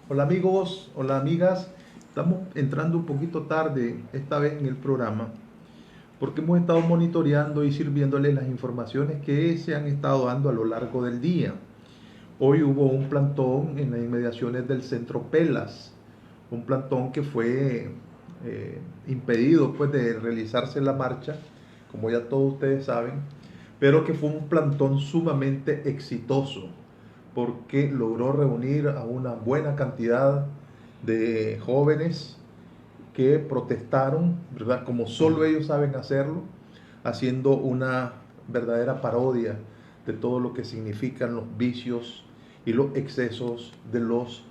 Hola amigos, hola amigas. Estamos entrando un poquito tarde esta vez en el programa porque hemos estado monitoreando y sirviéndoles las informaciones que se han estado dando a lo largo del día. Hoy hubo un plantón en las inmediaciones del centro Pelas, un plantón que fue impedido pues, de realizarse la marcha, como ya todos ustedes saben, pero que fue un plantón sumamente exitoso porque logró reunir a una buena cantidad de jóvenes que protestaron, ¿verdad? Como solo ellos saben hacerlo, haciendo una verdadera parodia de todo lo que significan los vicios y los excesos de los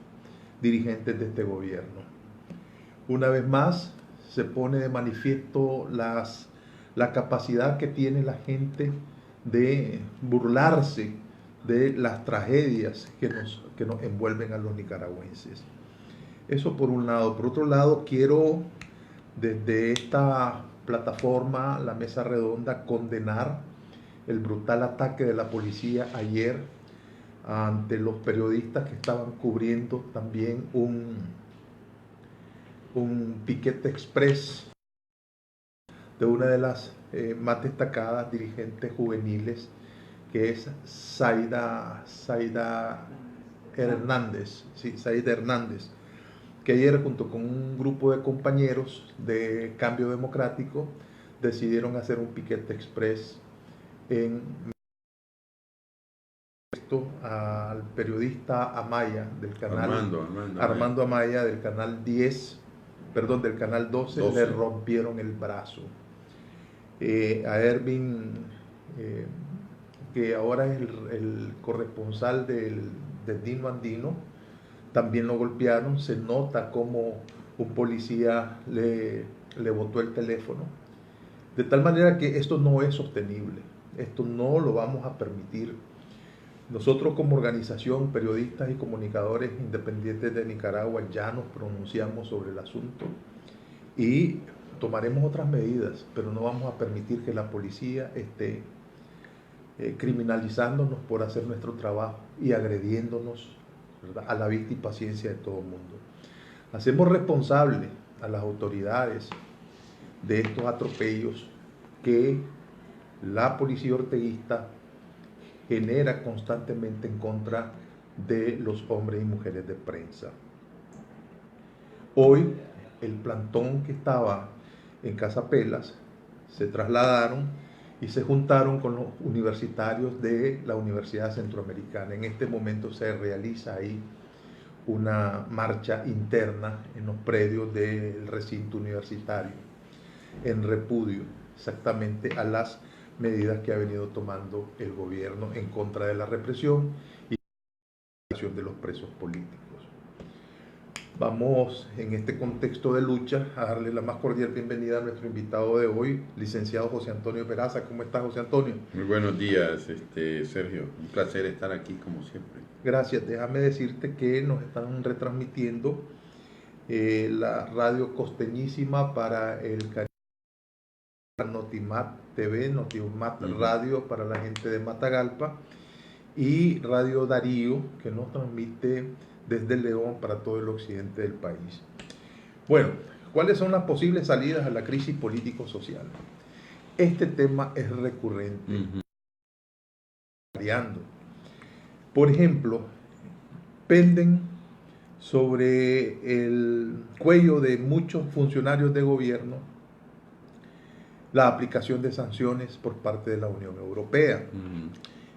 dirigentes de este gobierno. Una vez más, se pone de manifiesto la capacidad que tiene la gente de burlarse de las tragedias que nos envuelven a los nicaragüenses. Eso por un lado. Por otro lado, quiero desde esta plataforma, la mesa redonda, condenar el brutal ataque de la policía ayer ante los periodistas que estaban cubriendo también un piquete express de una de las más destacadas dirigentes juveniles, que es Zaida Hernández, sí, Zaida Hernández, que ayer junto con un grupo de compañeros de Cambio Democrático decidieron hacer un piquete express en esto al periodista Amaya del canal Armando Amaya del canal 10, perdón, del canal 12, le rompieron el brazo. A Ervin, eh, que ahora es el corresponsal del Dino Andino, también lo golpearon. Se nota como un policía le botó el teléfono. De tal manera que esto no es sostenible. Esto no lo vamos a permitir. Nosotros como organización, periodistas y comunicadores independientes de Nicaragua ya nos pronunciamos sobre el asunto y tomaremos otras medidas, pero no vamos a permitir que la policía esté criminalizándonos por hacer nuestro trabajo y agrediéndonos, ¿verdad?, a la vista y paciencia de todo el mundo. Hacemos responsables a las autoridades de estos atropellos que la policía orteguista genera constantemente en contra de los hombres y mujeres de prensa. Hoy el plantón que estaba en Casa Pelas se trasladaron y se juntaron con los universitarios de la Universidad Centroamericana. En este momento se realiza ahí una marcha interna en los predios del recinto universitario en repudio exactamente a las medidas que ha venido tomando el gobierno en contra de la represión y la liberación de los presos políticos. Vamos en este contexto de lucha a darle la más cordial bienvenida a nuestro invitado de hoy, licenciado José Antonio Peraza. ¿Cómo estás, José Antonio? Muy buenos días, Sergio. Un placer estar aquí como siempre. Gracias. Déjame decirte que nos están retransmitiendo la radio costeñísima para el Caribe, Notimat TV, Notimat Radio para la gente de Matagalpa y Radio Darío, que nos transmite desde León para todo el occidente del país. Bueno, ¿cuáles son las posibles salidas a la crisis político-social? Este tema es recurrente, variando. Por ejemplo, penden sobre el cuello de muchos funcionarios de gobierno la aplicación de sanciones por parte de la Unión Europea.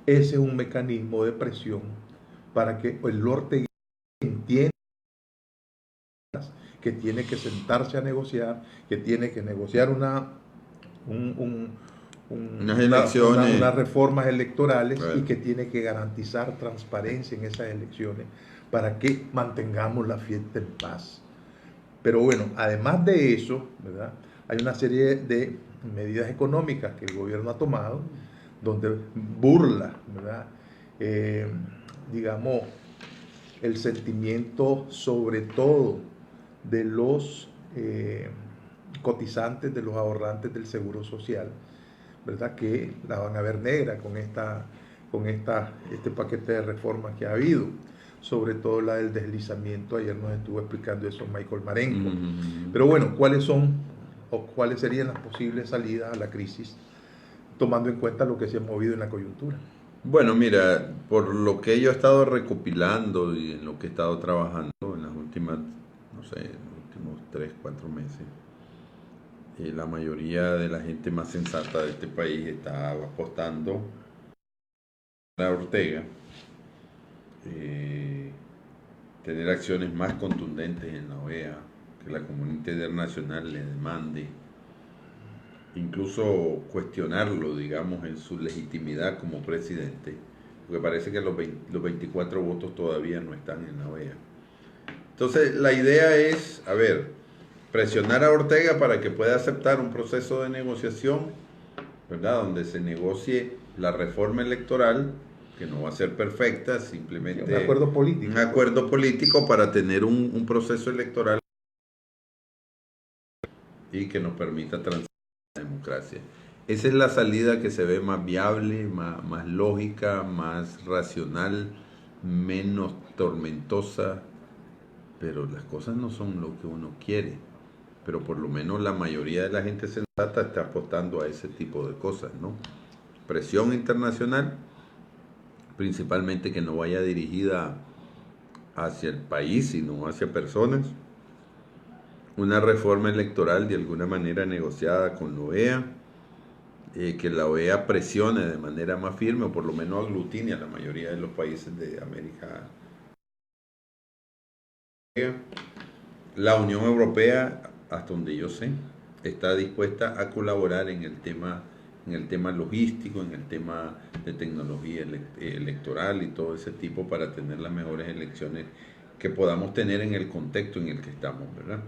Ese es un mecanismo de presión para que el norte entienda que tiene que sentarse a negociar, que tiene que negociar unas reformas electorales, y que tiene que garantizar transparencia en esas elecciones para que mantengamos la fiesta en paz. Pero bueno, además de eso, ¿verdad?, hay una serie de medidas económicas que el gobierno ha tomado donde burla, ¿verdad?, digamos, el sentimiento sobre todo de los cotizantes, de los ahorrantes del Seguro Social, ¿verdad?, que la van a ver negra con este paquete de reformas que ha habido. sobre todo la del deslizamiento. Ayer nos estuvo explicando eso Michael Marenco. Ujú. Pero bueno, ¿cuáles son o cuáles serían las posibles salidas a la crisis, tomando en cuenta lo que se ha movido en la coyuntura? Bueno, mira, por lo que yo he estado recopilando y en lo que he estado trabajando en las últimas, no sé, en los últimos 3, 4 meses, la mayoría de la gente más sensata de este país está apostando a Ortega, eh, tener acciones más contundentes en la OEA, que la comunidad internacional le demande, incluso cuestionarlo, digamos, en su legitimidad como presidente, porque parece que los 24 votos todavía no están en la OEA. Entonces, la idea es, a ver, presionar a Ortega para que pueda aceptar un proceso de negociación, ¿verdad? Donde se negocie la reforma electoral, que no va a ser perfecta, simplemente Un acuerdo político. un acuerdo político para tener un proceso electoral y que nos permita transitar la democracia. Esa es la salida que se ve más viable, más lógica, más racional, menos tormentosa, pero las cosas no son lo que uno quiere. Pero por lo menos la mayoría de la gente sensata está apostando a ese tipo de cosas, ¿no? Presión internacional, principalmente que no vaya dirigida hacia el país, sino hacia personas. Una reforma electoral de alguna manera negociada con la OEA, que la OEA presione de manera más firme o por lo menos aglutine a la mayoría de los países de América. La Unión Europea, hasta donde yo sé, está dispuesta a colaborar en el tema logístico, en el tema de tecnología electoral y todo ese tipo para tener las mejores elecciones que podamos tener en el contexto en el que estamos, ¿verdad?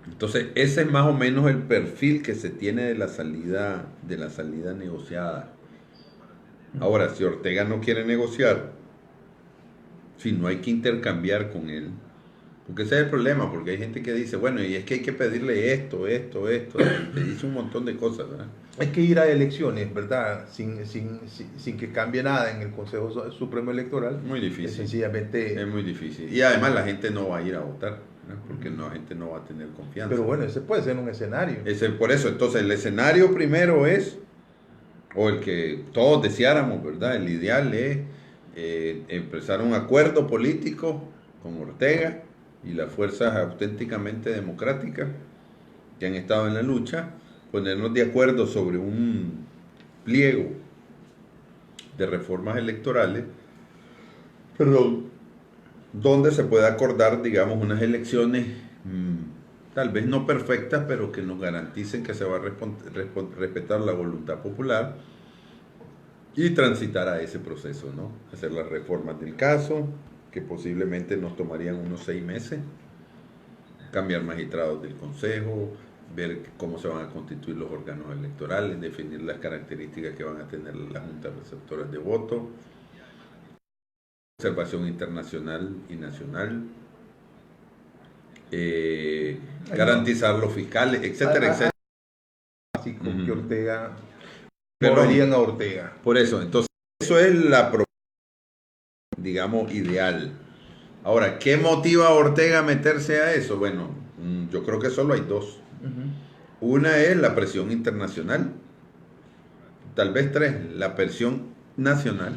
Entonces, ese es más o menos el perfil que se tiene de la salida negociada. Ahora, si Ortega no quiere negociar, si no hay que intercambiar con él, porque ese es el problema, porque hay gente que dice, bueno, y es que hay que pedirle esto, y te dice un montón de cosas, ¿verdad? Hay que ir a elecciones, ¿verdad? Sin que cambie nada en el Consejo Supremo Electoral. Muy difícil. Sencillamente. Es muy difícil. Y además la gente no va a ir a votar, ¿verdad? Porque la gente no va a tener confianza. Pero bueno, ese puede ser un escenario. Por eso, entonces el escenario primero es, o el que todos deseáramos, ¿verdad? El ideal es empezar un acuerdo político con Ortega y las fuerzas auténticamente democráticas que han estado en la lucha, ponernos de acuerdo sobre un pliego de reformas electorales, pero donde se pueda acordar, digamos, unas elecciones tal vez no perfectas, pero que nos garanticen que se va a respetar la voluntad popular y transitar a ese proceso, ¿no? Hacer las reformas del caso, que posiblemente nos tomarían unos 6 meses, cambiar magistrados del Consejo, ver cómo se van a constituir los órganos electorales, definir las características que van a tener las juntas receptoras de voto, observación internacional y nacional, garantizar los fiscales, etcétera, etcétera. Así como que Ortega, Pero moverían a Ortega. Por eso, entonces, eso es la digamos, ideal. Ahora, ¿qué motiva a Ortega a meterse a eso? Bueno, yo creo que solo hay dos. Una es la presión internacional, tal vez 3, la presión nacional,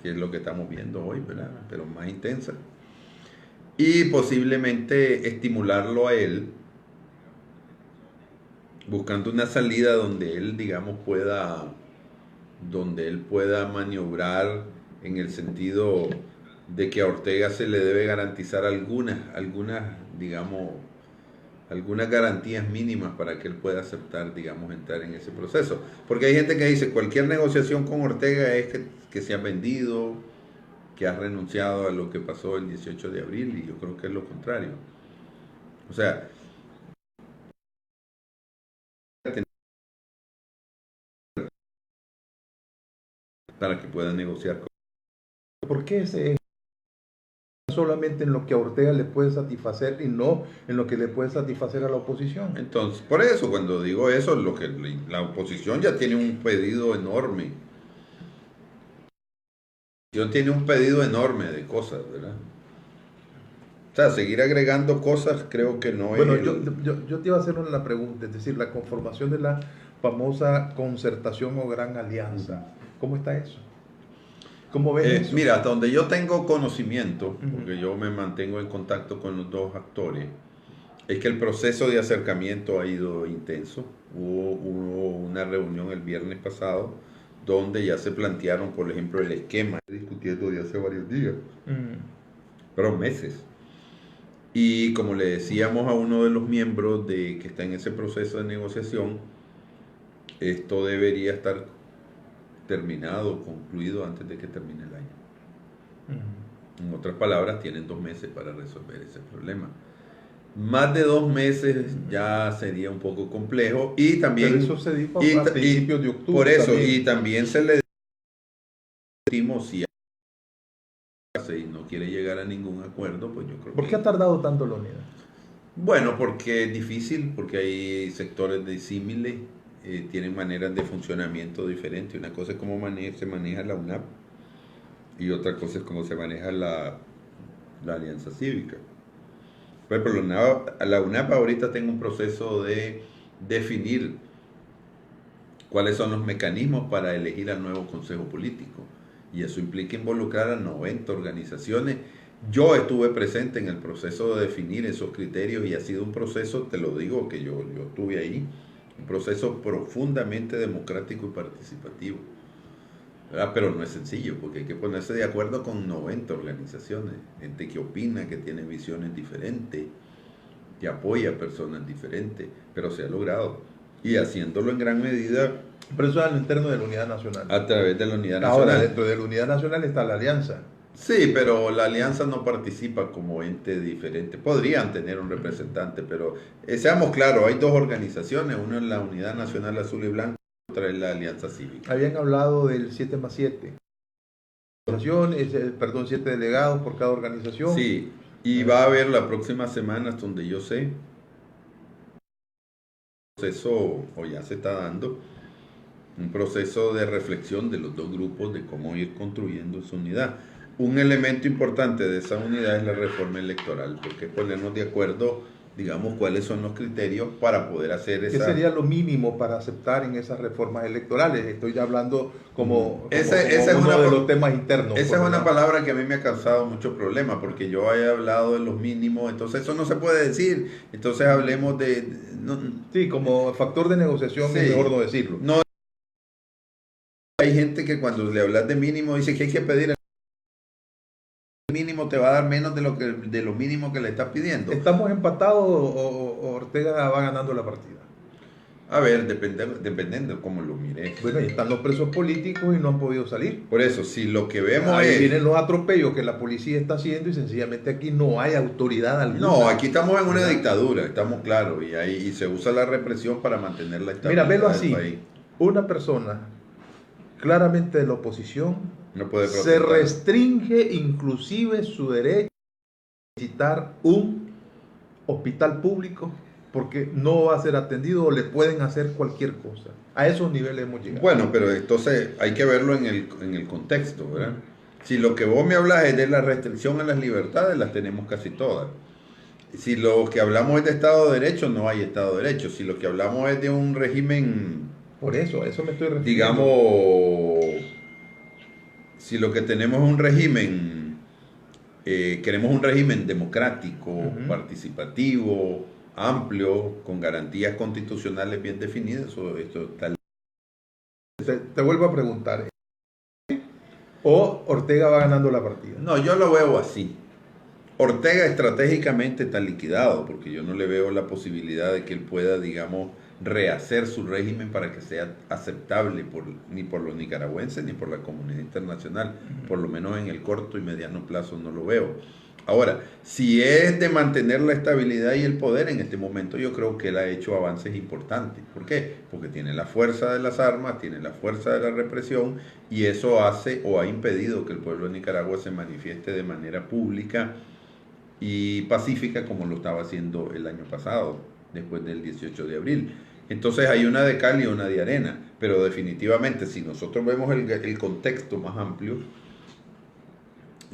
que es lo que estamos viendo hoy, ¿verdad? Pero más intensa. Y posiblemente estimularlo a él, buscando una salida donde él, digamos, pueda maniobrar en el sentido de que a Ortega se le debe garantizar digamos, algunas garantías mínimas para que él pueda aceptar, digamos, entrar en ese proceso. Porque hay gente que dice, cualquier negociación con Ortega es que se ha vendido, que ha renunciado a lo que pasó el 18 de abril, y yo creo que es lo contrario. O sea, para que pueda negociar. ¿Por qué solamente en lo que a Ortega le puede satisfacer y no en lo que le puede satisfacer a la oposición? Entonces, por eso, cuando digo eso, la oposición ya tiene un pedido enorme tiene un pedido enorme de cosas, ¿verdad? O sea, seguir agregando cosas creo que no Bueno, es... yo te iba a hacer una pregunta, es decir, la conformación de la famosa concertación o gran alianza. ¿Cómo está eso? ¿Cómo ves eso? Mira, hasta donde yo tengo conocimiento, Ujú. porque yo me mantengo en contacto con los dos actores, es que el proceso de acercamiento ha ido intenso. Hubo una reunión el viernes pasado donde ya se plantearon, por ejemplo, el esquema discutiendo de hace varios días, pero meses. Y como le decíamos a uno de los miembros que está en ese proceso de negociación, esto debería estar terminado, concluido antes de que termine el año. En otras palabras, tienen 2 meses para resolver ese problema. Más de 2 meses ya sería un poco complejo y también... Pero eso se dijo a principios de octubre. Por eso, también. y también se le decimos si hace y no quiere llegar a ningún acuerdo, pues yo creo ¿Por qué ha tardado tanto la unidad? Bueno, porque es difícil, porque hay sectores disímiles, tienen maneras de funcionamiento diferentes. Una cosa es cómo se maneja la UNAP y otra cosa es cómo se maneja la Alianza Cívica. Por ejemplo, la UNAP ahorita tiene un proceso de definir cuáles son los mecanismos para elegir al nuevo Consejo Político. Y eso implica involucrar a 90 organizaciones. Yo estuve presente en el proceso de definir esos criterios y ha sido un proceso, te lo digo, que yo estuve ahí, un proceso profundamente democrático y participativo. ¿Verdad? Pero no es sencillo, porque hay que ponerse de acuerdo con 90 organizaciones, gente que opina, que tiene visiones diferentes, que apoya a personas diferentes, pero se ha logrado. Y haciéndolo en gran medida... Pero eso es a lo interno de la Unidad Nacional. A través de la Unidad Nacional. Ahora, dentro de la Unidad Nacional está la alianza. Sí, pero la alianza no participa como ente diferente. Podrían tener un representante, pero seamos claros, hay 2 organizaciones, una es la Unidad Nacional Azul y Blanco y otra es la Alianza Cívica. Habían hablado del 7+7. Perdón, 7 delegados por cada organización. Sí, y va a haber la próxima semana, hasta donde yo sé, proceso, o ya se está dando, un proceso de reflexión de los 2 grupos de cómo ir construyendo esa unidad. Un elemento importante de esa unidad es la reforma electoral, porque ponernos de acuerdo, digamos, cuáles son los criterios para poder hacer esa... ¿Qué sería lo mínimo para aceptar en esas reformas electorales? Estoy ya hablando como esa es uno una, de los temas internos. Esa es una palabra que a mí me ha causado mucho problema, porque yo he hablado de los mínimos, entonces eso no se puede decir. Entonces hablemos de... sí, como factor de negociación sí, es mejor no decirlo. No, hay gente que cuando le hablas de mínimo dice que hay que pedir el mínimo, te va a dar menos de lo mínimo que le estás pidiendo. ¿Estamos empatados o Ortega va ganando la partida? A ver, dependiendo de cómo lo mires. Bueno, y están los presos políticos y no han podido salir. Por eso, si lo que vemos ahí vienen los atropellos que la policía está haciendo y sencillamente aquí no hay autoridad alguna. No, aquí estamos en una dictadura, estamos claros, y se usa la represión para mantener la estabilidad. Mira, velo así, del país. Una persona claramente de la oposición no puede se restringe inclusive su derecho a visitar un hospital público porque no va a ser atendido o le pueden hacer cualquier cosa. A esos niveles hemos llegado. Bueno, pero entonces hay que verlo en el contexto, ¿verdad? Si lo que vos me hablas es de la restricción a las libertades, las tenemos casi todas. Si lo que hablamos es de Estado de Derecho, no hay Estado de Derecho. Si lo que hablamos es de un régimen... Por eso me estoy refiriendo. Digamos, si lo que tenemos es un régimen, queremos un régimen democrático, participativo, amplio, con garantías constitucionales bien definidas, esto está... Te vuelvo a preguntar, ¿o Ortega va ganando la partida? No, yo lo veo así. Ortega estratégicamente está liquidado, porque yo no le veo la posibilidad de que él pueda, digamos, rehacer su régimen para que sea aceptable ni por los nicaragüenses ni por la comunidad internacional. Por lo menos en el corto y mediano plazo no lo veo. Ahora, si es de mantener la estabilidad y el poder en este momento, yo creo que él ha hecho avances importantes. ¿Por qué? Porque tiene la fuerza de las armas, tiene la fuerza de la represión, y eso hace o ha impedido que el pueblo de Nicaragua se manifieste de manera pública y pacífica como lo estaba haciendo el año pasado, después del 18 de abril. Entonces hay una de cal y una de arena, pero definitivamente si nosotros vemos el contexto más amplio,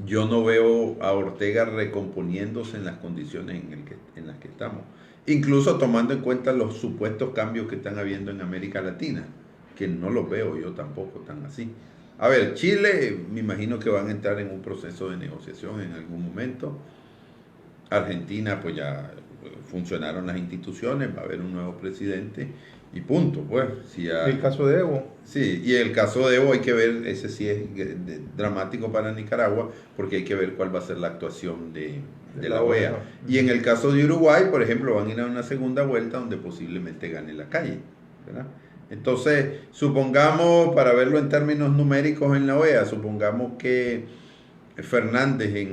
yo no veo a Ortega recomponiéndose en las condiciones en las que estamos. Incluso tomando en cuenta los supuestos cambios que están habiendo en América Latina, que no los veo yo tampoco tan así. A ver, Chile, me imagino que van a entrar en un proceso de negociación en algún momento. Argentina, pues ya funcionaron las instituciones, va a haber un nuevo presidente y punto, pues. Si ya, El caso de Evo. sí, y el caso de Evo hay que ver, ese sí es dramático para Nicaragua, porque hay que ver cuál va a ser la actuación de la OEA. Y en el caso de Uruguay, por ejemplo, van a ir a una segunda vuelta donde posiblemente gane la calle, ¿verdad? Entonces, supongamos, para verlo en términos numéricos en la OEA, supongamos que Fernández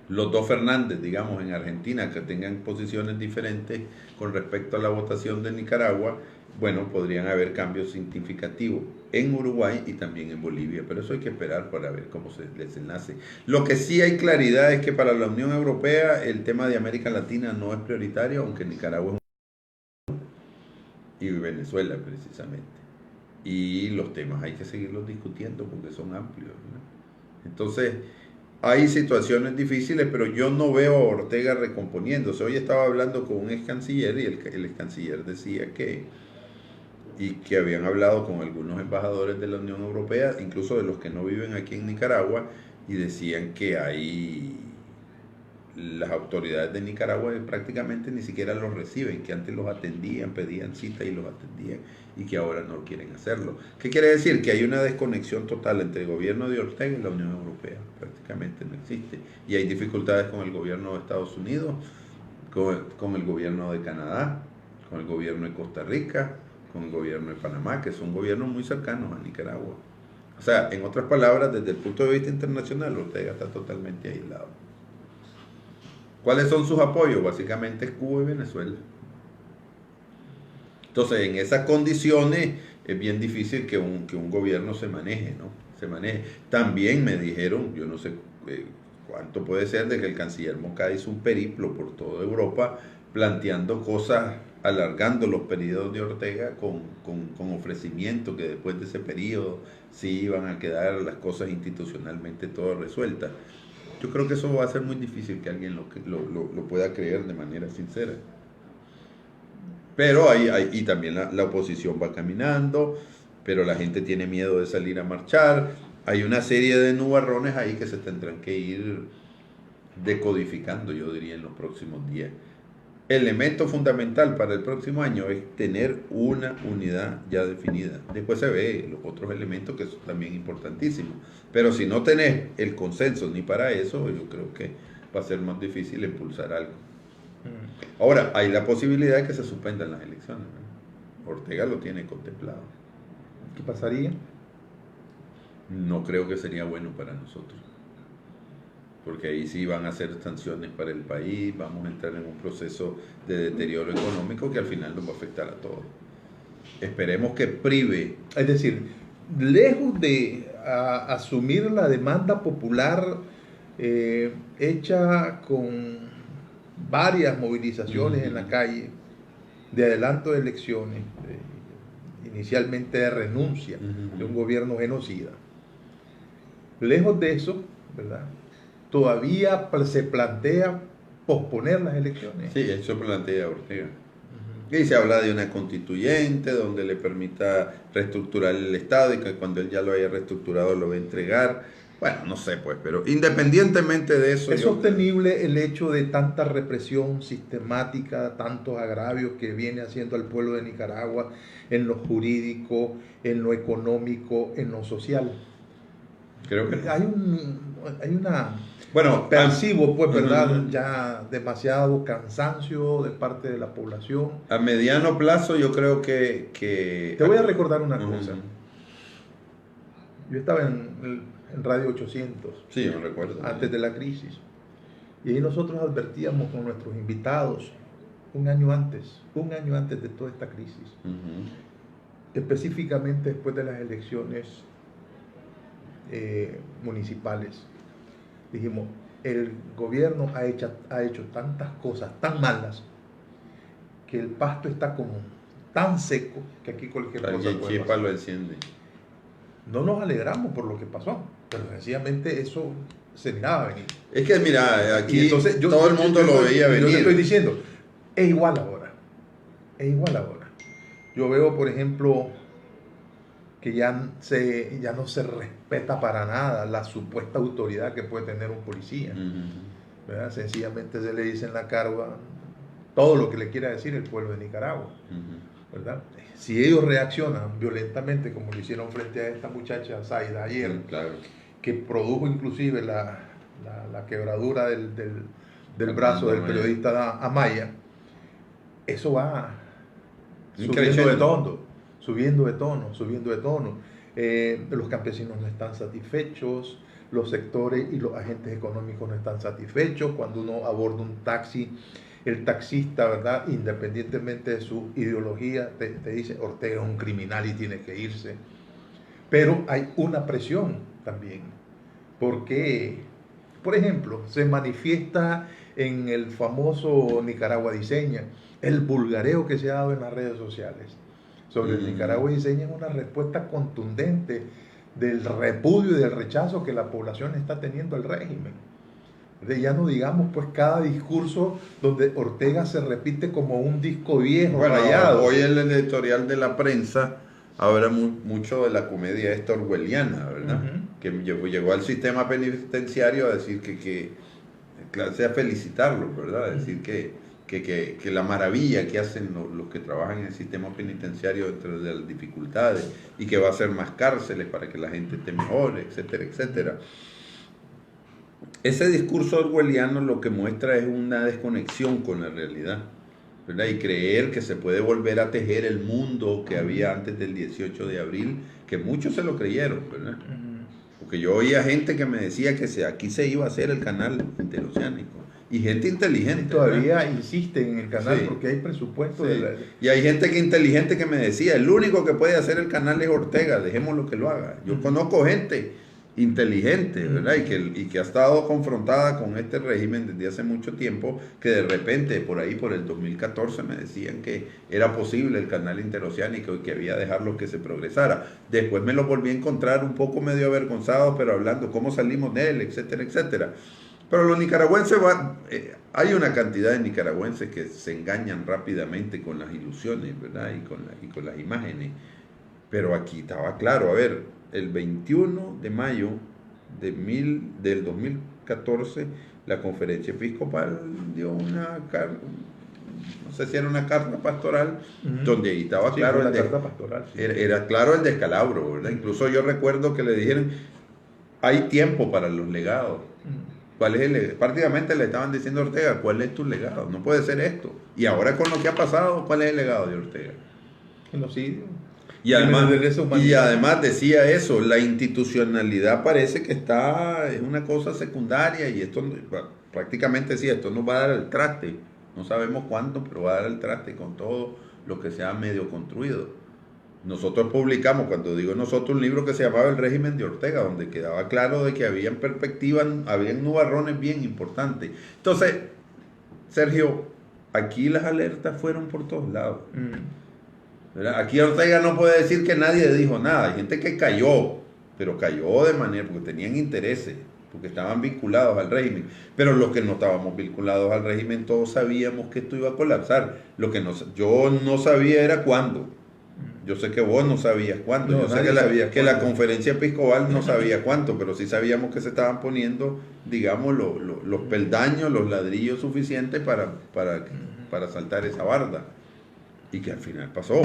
los dos Fernández, digamos, en Argentina, que tengan posiciones diferentes con respecto a la votación de Nicaragua, bueno, podrían haber cambios significativos en Uruguay y también en Bolivia, pero eso hay que esperar para ver cómo se desenlace. Lo que sí hay claridad es que para la Unión Europea el tema de América Latina no es prioritario, aunque Nicaragua es y Venezuela precisamente. Y los temas hay que seguirlos discutiendo porque son amplios, ¿no? Entonces, hay situaciones difíciles, pero yo no veo a Ortega recomponiéndose. Hoy estaba hablando con un ex canciller y el ex canciller decía que habían hablado con algunos embajadores de la Unión Europea, incluso de los que no viven aquí en Nicaragua, y decían que las autoridades de Nicaragua prácticamente ni siquiera los reciben, que antes los atendían, pedían cita y los atendían, y que ahora no quieren hacerlo. ¿Qué quiere decir? Que hay una desconexión total entre el gobierno de Ortega y la Unión Europea, prácticamente no existe, y hay dificultades con el gobierno de Estados Unidos, con el gobierno de Canadá, con el gobierno de Costa Rica, con el gobierno de Panamá, que son gobiernos muy cercanos a Nicaragua. O sea, en otras palabras, desde el punto de vista internacional, Ortega está totalmente aislado. ¿Cuáles son sus apoyos? Básicamente es Cuba y Venezuela. Entonces, en esas condiciones es bien difícil que un gobierno se maneje, ¿no? Se maneje. También me dijeron, yo no sé cuánto puede ser, de que el canciller Moncada hizo un periplo por toda Europa planteando cosas, alargando los periodos de Ortega con ofrecimiento que después de ese periodo sí iban a quedar las cosas institucionalmente todas resueltas. Yo creo que eso va a ser muy difícil que alguien lo pueda creer de manera sincera. Pero y también la oposición va caminando, pero la gente tiene miedo de salir a marchar. Hay una serie de nubarrones ahí que se tendrán que ir decodificando, yo diría, en los próximos días. Elemento fundamental para el próximo año es tener una unidad ya definida. Después se ve los otros elementos que son también importantísimos. Pero si no tenés el consenso ni para eso, yo creo que va a ser más difícil impulsar algo. Ahora, hay la posibilidad de que se suspendan las elecciones, ¿no? Ortega lo tiene contemplado. ¿Qué pasaría? No creo que sería bueno para nosotros, porque ahí sí van a ser sanciones para el país, vamos a entrar en un proceso de deterioro económico que al final nos va a afectar a todos. Esperemos que prive. Es decir, lejos de asumir la demanda popular hecha con varias movilizaciones en la calle, de adelanto de elecciones, inicialmente de renuncia de un gobierno genocida. Lejos de eso, ¿verdad? Todavía se plantea posponer las elecciones. Sí, eso plantea Ortega. Y se habla de una constituyente donde le permita reestructurar el Estado y que cuando él ya lo haya reestructurado lo va a entregar. Bueno, no sé pues, pero independientemente de eso... ¿Es sostenible el hecho de tanta represión sistemática, tantos agravios que viene haciendo al pueblo de Nicaragua en lo jurídico, en lo económico, en lo social? Creo que hay una... Bueno, percibo, pues, ¿verdad? Ya demasiado cansancio de parte de la población. A mediano plazo yo creo que... Te voy a recordar una cosa. Yo estaba en Radio 800. Sí, me recuerdo. Antes de la crisis. Y ahí nosotros advertíamos con nuestros invitados un año antes de toda esta crisis. Específicamente después de las elecciones municipales. Dijimos, el gobierno ha hecho tantas cosas tan malas que el pasto está como tan seco que aquí cualquier cosa puede pasar. Lo enciende. No nos alegramos por lo que pasó, pero sencillamente eso se miraba venir. Es que mira, aquí Y entonces, todo el mundo lo veía Yo te venir. estoy diciendo, es igual ahora. Es igual ahora. Yo veo, por ejemplo, que ya no se respeta para nada la supuesta autoridad que puede tener un policía. ¿Verdad? Sencillamente se le dice en la carga todo lo que le quiera decir el pueblo de Nicaragua. ¿Verdad? Si ellos reaccionan violentamente como lo hicieron frente a esta muchacha Zaida ayer, Claro. que produjo inclusive la quebradura del brazo del periodista Amaya, eso va subiendo de tono. Los campesinos no están satisfechos, los sectores y los agentes económicos no están satisfechos. Cuando uno aborda un taxi, el taxista, ¿verdad?, independientemente de su ideología, te dice Ortega es un criminal y tiene que irse. Pero hay una presión también, porque, por ejemplo, se manifiesta en el famoso Nicaragua Diseña el vulgareo que se ha dado en las redes sociales sobre el Nicaragua Diseña, es una respuesta contundente del repudio y del rechazo que la población está teniendo al régimen. Ya no digamos pues cada discurso donde Ortega se repite como un disco viejo, rayado. Hoy en el editorial de la prensa habla mucho de la comedia esta orwelliana, ¿verdad? Que llegó al sistema penitenciario a decir que a felicitarlos, ¿verdad? A decir que la maravilla que hacen los que trabajan en el sistema penitenciario dentro de las dificultades y que va a hacer más cárceles para que la gente esté mejor, etcétera, etcétera. Ese discurso orwelliano lo que muestra es una desconexión con la realidad, ¿verdad? Y creer que se puede volver a tejer el mundo que había antes del 18 de abril, que muchos se lo creyeron, ¿verdad? Porque yo oía gente que me decía que aquí se iba a hacer el canal interoceánico. Y gente inteligente. Y todavía insisten en el canal, sí, porque hay presupuesto. Sí. Y hay gente inteligente que me decía, el único que puede hacer el canal es Ortega, dejémoslo que lo haga. Yo conozco gente inteligente, ¿verdad? Y que ha estado confrontada con este régimen desde hace mucho tiempo, que de repente por ahí, por el 2014, me decían que era posible el canal interoceánico y que había que dejarlo que se progresara. Después me lo volví a encontrar un poco medio avergonzado, pero hablando cómo salimos de él, etcétera, etcétera. Pero los nicaragüenses hay una cantidad de nicaragüenses que se engañan rápidamente con las ilusiones, ¿verdad? Y con las imágenes. Pero aquí estaba claro, a ver, el 21 de mayo del 2014, la conferencia episcopal dio no sé si era una carta pastoral, donde ahí estaba claro, carta pastoral, sí. Era claro el descalabro, ¿verdad? Incluso yo recuerdo que le dijeron, hay tiempo para los legados. Prácticamente le estaban diciendo a Ortega, ¿cuál es tu legado? No puede ser esto. Y ahora con lo que ha pasado, ¿cuál es el legado de Ortega? Genocidio. Y además decía eso, la institucionalidad parece que es una cosa secundaria y esto prácticamente sí, esto nos va a dar el traste. No sabemos cuánto, pero va a dar el traste con todo lo que se ha medio construido. Nosotros publicamos, cuando digo nosotros, un libro que se llamaba El régimen de Ortega, donde quedaba claro de que habían perspectivas, habían nubarrones bien importantes. Entonces, Sergio, aquí las alertas fueron por todos lados. ¿Verdad? Aquí Ortega no puede decir que nadie dijo nada. Hay gente que cayó, pero cayó de manera porque tenían intereses, porque estaban vinculados al régimen. Pero los que no estábamos vinculados al régimen, todos sabíamos que esto iba a colapsar. Yo no sabía era cuándo. Yo sé que vos no sabías cuándo. No, yo sé que la conferencia episcopal no sabía cuánto, pero sí sabíamos que se estaban poniendo, digamos, los peldaños, los ladrillos suficientes para saltar esa barda. Y que al final pasó.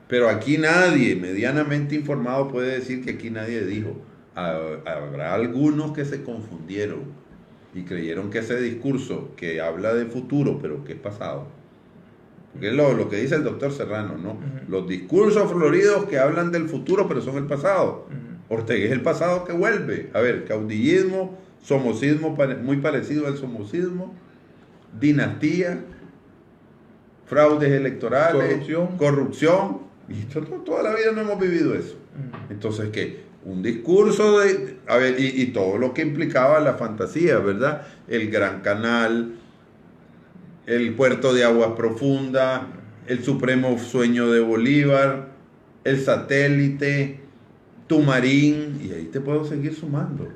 Pero aquí nadie medianamente informado puede decir que aquí nadie dijo. Habrá algunos que se confundieron y creyeron que ese discurso que habla de futuro, pero que es pasado, porque es lo que dice el doctor Serrano, ¿no? Los discursos floridos que hablan del futuro, pero son el pasado. Ortega es el pasado que vuelve. A ver, caudillismo, somocismo muy parecido al somocismo, dinastía, fraudes electorales, corrupción. Y toda la vida no hemos vivido eso. Entonces, ¿qué? Un discurso y todo lo que implicaba la fantasía, ¿verdad? El Gran Canal, el puerto de aguas profundas, el supremo sueño de Bolívar, el satélite, Tumarín, y ahí te puedo seguir sumando.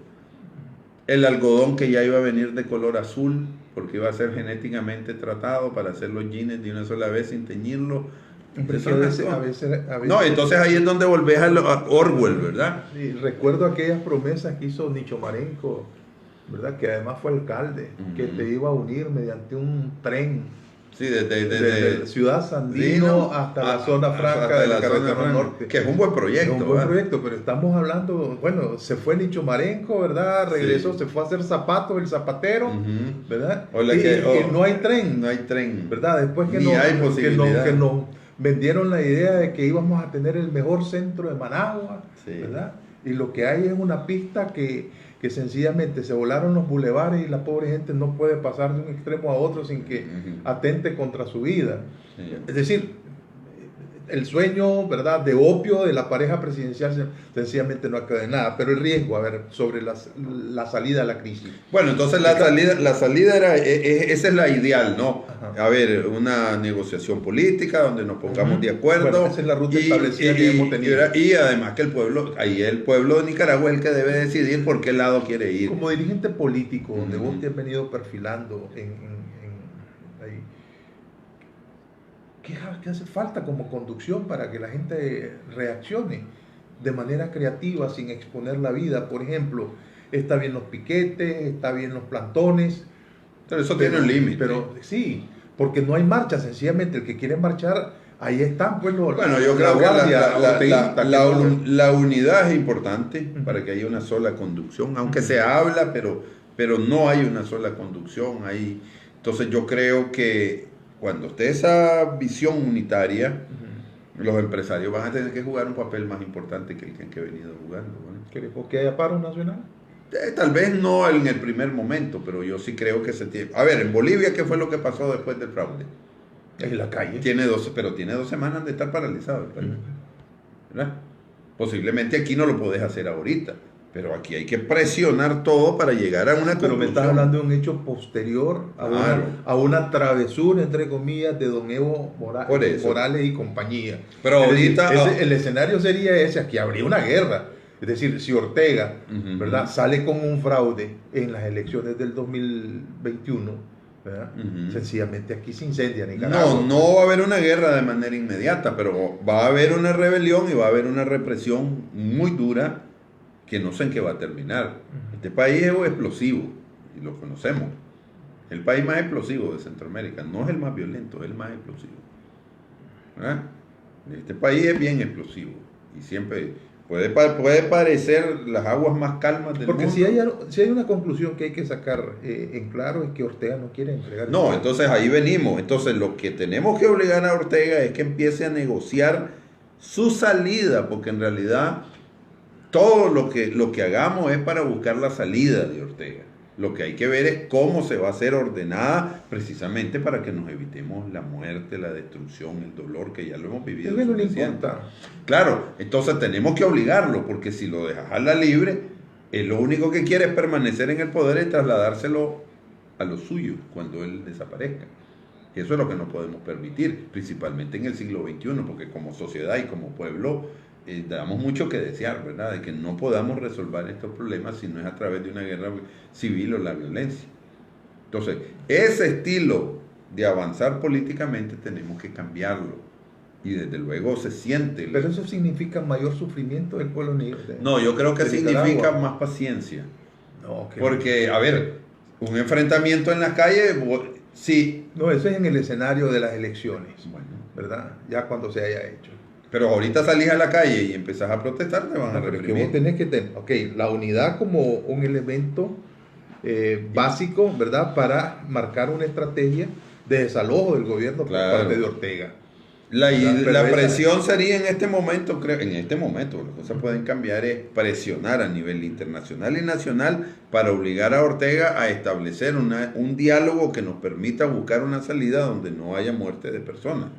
El algodón que ya iba a venir de color azul, porque iba a ser genéticamente tratado para hacer los jeans de una sola vez sin teñirlo. A veces, no, entonces ahí es donde volvés a Orwell, ¿verdad? Sí, recuerdo aquellas promesas que hizo Nicho Marenco, ¿verdad? Que además fue alcalde, que te iba a unir mediante un tren. Sí, desde Ciudad Sandino hasta la zona franca de la carretera norte. Que es un buen proyecto. Es un buen proyecto, pero estamos hablando, bueno, se fue Nicho Marenco, ¿verdad? Regresó, se fue a hacer zapatos, el zapatero, ¿verdad? Y no hay tren. No hay tren. ¿Verdad? Después que nos vendieron la idea de que íbamos a tener el mejor centro de Managua, ¿verdad? Y lo que hay es una pista que sencillamente se volaron los bulevares y la pobre gente no puede pasar de un extremo a otro sin que atente contra su vida. Es decir, el sueño, ¿verdad?, de opio de la pareja presidencial sencillamente no acaba de nada, pero el riesgo, a ver, sobre la salida a la crisis. Bueno, entonces la salida era, esa es la ideal, ¿no? Ajá. A ver, una negociación política donde nos pongamos de acuerdo. Bueno, esa es la ruta establecida que hemos tenido. Y además que el pueblo de Nicaragua es el que debe decidir por qué lado quiere ir. Como dirigente político, donde vos te has venido perfilando ahí, ¿qué hace falta como conducción para que la gente reaccione de manera creativa sin exponer la vida? Por ejemplo, está bien los piquetes, está bien los plantones. Pero eso tiene un límite. Pero sí, porque no hay marcha, sencillamente el que quiere marchar, ahí están pues los... Bueno, yo creo que la unidad es importante para que haya una sola conducción, aunque se habla, pero no hay una sola conducción ahí. Entonces yo creo que cuando esté esa visión unitaria, los empresarios van a tener que jugar un papel más importante que el que han venido jugando. ¿Crees que haya paro nacional? Tal vez no en el primer momento, pero yo sí creo que se tiene... A ver, en Bolivia, ¿qué fue lo que pasó después del fraude? En la calle. Tiene 2 semanas de estar paralizado el país. ¿Verdad? Posiblemente aquí no lo podés hacer ahorita, pero aquí hay que presionar todo para llegar a una conclusión. Pero me estás hablando de un hecho posterior a una travesura, entre comillas, de don Evo Morales y compañía. Pero ahorita... el escenario sería ese, aquí habría una guerra. Es decir, si Ortega, ¿verdad?, sale con un fraude en las elecciones del 2021, ¿verdad? Sencillamente aquí se incendia Nicaragua. No va a haber una guerra de manera inmediata, pero va a haber una rebelión y va a haber una represión muy dura que no sé en qué va a terminar. Este país es explosivo, y lo conocemos. El país más explosivo de Centroamérica. No es el más violento, es el más explosivo. ¿Verdad? Este país es bien explosivo. Y siempre puede parecer las aguas más calmas del Porque mundo. si hay una conclusión que hay que sacar en claro es que Ortega no quiere entregar. No, entonces ahí venimos. Entonces lo que tenemos que obligar a Ortega es que empiece a negociar su salida, porque en realidad todo lo que hagamos es para buscar la salida de Ortega. Lo que hay que ver es cómo se va a hacer ordenada, precisamente para que nos evitemos la muerte, la destrucción, el dolor, que ya lo hemos vivido. Es que no le importa. Claro, entonces tenemos que obligarlo, porque si lo dejas a la libre, él lo único que quiere es permanecer en el poder y trasladárselo a los suyos cuando él desaparezca. Y eso es lo que no podemos permitir, principalmente en el siglo XXI, porque como sociedad y como pueblo damos mucho que desear, ¿verdad? De que no podamos resolver estos problemas si no es a través de una guerra civil o la violencia. Entonces, ese estilo de avanzar políticamente tenemos que cambiarlo. Y desde luego se siente. Pero eso significa mayor sufrimiento del pueblo nicaragüense. No, yo creo que significa más paciencia. No, porque, a ver, un enfrentamiento en las calles, sí. No, eso es en el escenario de las elecciones, bueno, ¿verdad? Ya cuando se haya hecho. Pero ahorita salís a la calle y empezás a protestar, te van a reprimir. Pero que vos tenés que tener, la unidad como un elemento básico, ¿verdad? Para marcar una estrategia de desalojo del gobierno por parte de Ortega. La presión sería en este momento, creo, las cosas pueden cambiar, es presionar a nivel internacional y nacional para obligar a Ortega a establecer un diálogo que nos permita buscar una salida donde no haya muerte de personas.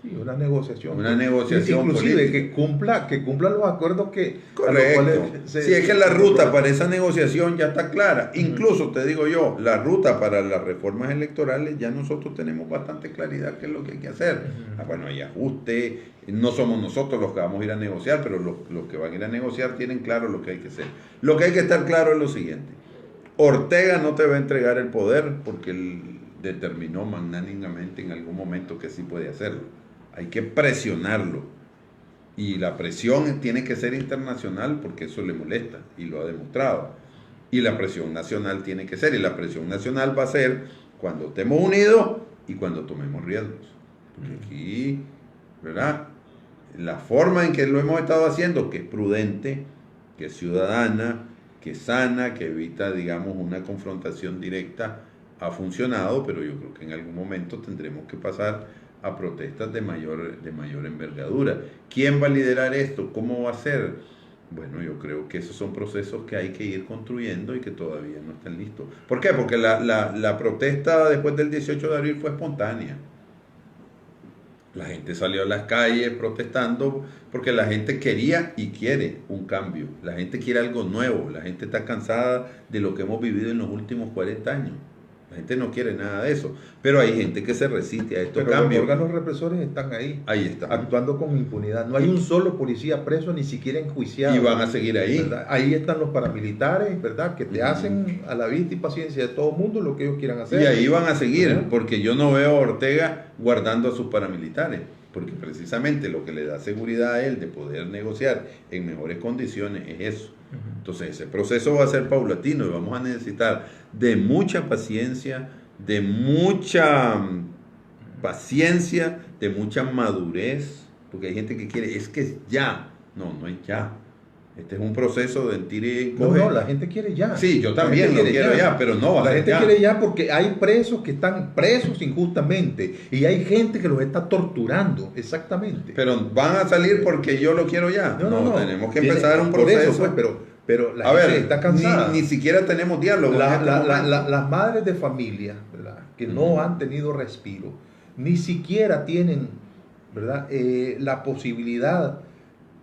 Sí, una negociación. Una negociación inclusive política. que cumpla los acuerdos que... Correcto. Sí, es que la ruta para esa negociación ya está clara. Incluso, te digo yo, la ruta para las reformas electorales ya nosotros tenemos bastante claridad qué es lo que hay que hacer. Bueno, hay ajuste, no somos nosotros los que vamos a ir a negociar, pero los que van a ir a negociar tienen claro lo que hay que hacer. Lo que hay que estar claro es lo siguiente. Ortega no te va a entregar el poder porque él determinó magnánimamente en algún momento que sí puede hacerlo. Hay que presionarlo. Y la presión tiene que ser internacional porque eso le molesta y lo ha demostrado. Y la presión nacional tiene que ser. Y la presión nacional va a ser cuando estemos unidos y cuando tomemos riesgos. Porque aquí, ¿verdad? La forma en que lo hemos estado haciendo, que es prudente, que es ciudadana, que es sana, que evita, digamos, una confrontación directa, ha funcionado, pero yo creo que en algún momento tendremos que pasar a protestas de mayor envergadura. ¿Quién va a liderar esto? ¿Cómo va a ser? Bueno, yo creo que esos son procesos que hay que ir construyendo y que todavía no están listos. ¿Por qué? Porque la protesta después del 18 de abril fue espontánea. La gente salió a las calles protestando porque la gente quería y quiere un cambio. La gente quiere algo nuevo. La gente está cansada de lo que hemos vivido en los últimos 40 años. La gente no quiere nada de eso, pero hay gente que se resiste a estos cambios. Los órganos represores están ahí, están, actuando con impunidad. No hay un solo policía preso, ni siquiera enjuiciado. Y van a seguir ahí. ¿Verdad? Ahí están los paramilitares, ¿verdad? Que te hacen a la vista y paciencia de todo el mundo lo que ellos quieran hacer. Y ahí van a seguir, porque yo no veo a Ortega guardando a sus paramilitares, porque precisamente lo que le da seguridad a él de poder negociar en mejores condiciones es eso. Entonces ese proceso va a ser paulatino y vamos a necesitar de mucha paciencia, de mucha madurez, porque hay gente que quiere, es que es ya. No es ya. Este es un proceso de tire y encoge. No, la gente quiere ya. Sí, yo también lo quiero ya, pero no va a ser ya. La gente quiere ya porque hay presos que están presos injustamente y hay gente que los está torturando, exactamente. Pero van a salir porque yo lo quiero ya. No, tenemos que empezar un por proceso. Eso, pues, pero la gente está cansada. Ni siquiera tenemos diálogo. Las madres de familia, ¿verdad? Que no han tenido respiro, ni siquiera tienen, ¿verdad? La posibilidad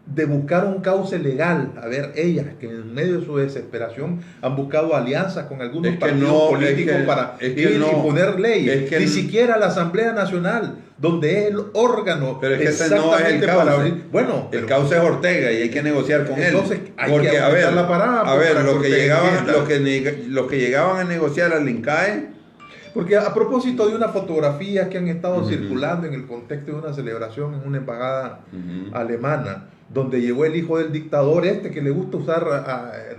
de buscar un cauce legal. A ver, ellas que en medio de su desesperación han buscado alianzas con algunos partidos políticos para ir y poner leyes. Ni siquiera la Asamblea Nacional, donde es el órgano. Pero es que ese no es el cauce. Bueno, el cauce es Ortega y hay que negociar con él. Entonces hay que apretar la parada. Los que llegaban a negociar al INCAE. Porque a propósito de una fotografía que han estado circulando en el contexto de una celebración en una embajada alemana, donde llegó el hijo del dictador que le gusta usar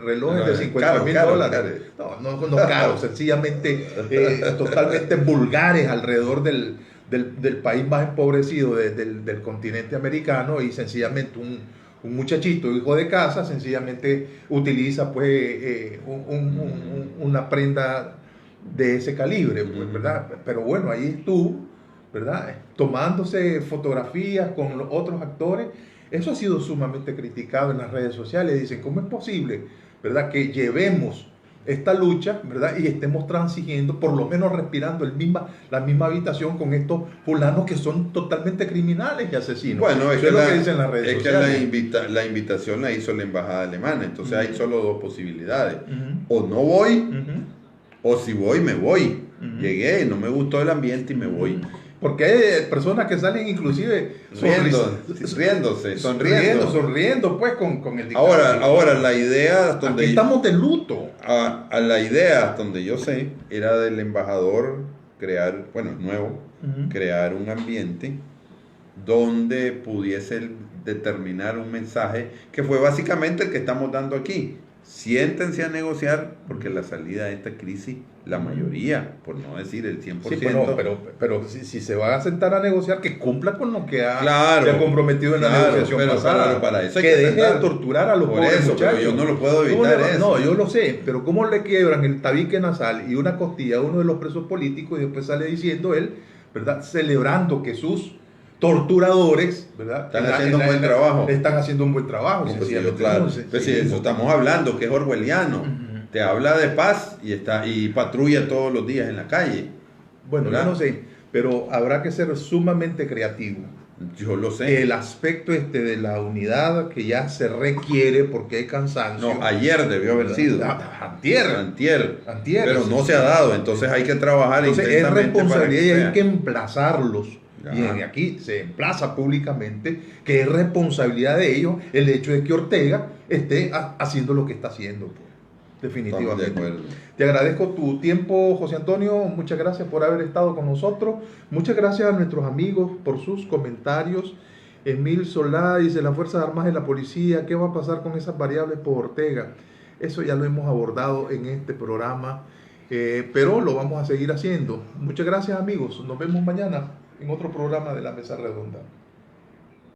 relojes de $50,000. No caros, sencillamente totalmente vulgares alrededor del país más empobrecido del continente americano, y sencillamente un muchachito, hijo de casa, sencillamente utiliza pues una prenda de ese calibre, pues, ¿verdad? Pero bueno, ahí estuvo, ¿verdad? Tomándose fotografías con los otros actores. Eso ha sido sumamente criticado en las redes sociales. Dicen, ¿cómo es posible, ¿verdad?, que llevemos esta lucha, ¿verdad?, y estemos transigiendo, por lo menos respirando la misma habitación con estos fulanos que son totalmente criminales y asesinos? Bueno, eso es lo que dicen las redes sociales. Que la invitación la hizo la embajada alemana, entonces hay solo dos posibilidades. O no voy, o si voy, me voy. Llegué, no me gustó el ambiente y me voy. Porque hay personas que salen inclusive sonriendo pues con el dictador. Ahora la idea donde aquí estamos de luto. A la idea donde yo sé era del embajador crear, crear un ambiente donde pudiese determinar un mensaje que fue básicamente el que estamos dando aquí. Siéntense a negociar porque la salida de esta crisis, la mayoría, por no decir el 100%. Sí, pero si se van a sentar a negociar, que cumpla con lo que se ha comprometido en la negociación pasada. Para eso hay que deje de torturar a los pobres muchachos. Pero yo no lo puedo evitar eso. No, yo lo sé, pero ¿cómo le quiebran el tabique nasal y una costilla a uno de los presos políticos y después sale diciendo él, ¿verdad?, celebrando que sus torturadores, ¿verdad?, están haciendo un buen trabajo. Están haciendo un buen trabajo. Eso estamos hablando, que es orwelliano. Te habla de paz y patrulla todos los días en la calle. Bueno, ¿verdad? Yo no sé, pero habrá que ser sumamente creativo, Yo lo sé. El aspecto de la unidad que ya se requiere porque hay cansancio. No, ayer debió haber sido. Antier. Pero no se ha dado, entonces hay que trabajar Entonces es intensamente para responsabilidad y hay sea. que emplazarlos. Ajá. Y aquí se emplaza públicamente que es responsabilidad de ellos el hecho de que Ortega esté haciendo lo que está haciendo. Pues, definitivamente. Estamos de acuerdo. Te agradezco tu tiempo, José Antonio. Muchas gracias por haber estado con nosotros. Muchas gracias a nuestros amigos por sus comentarios. Emil Solá dice: las Fuerzas Armadas y la policía, ¿qué va a pasar con esas variables por Ortega? Eso ya lo hemos abordado en este programa, pero lo vamos a seguir haciendo. Muchas gracias, amigos. Nos vemos mañana en otro programa de La Mesa Redonda.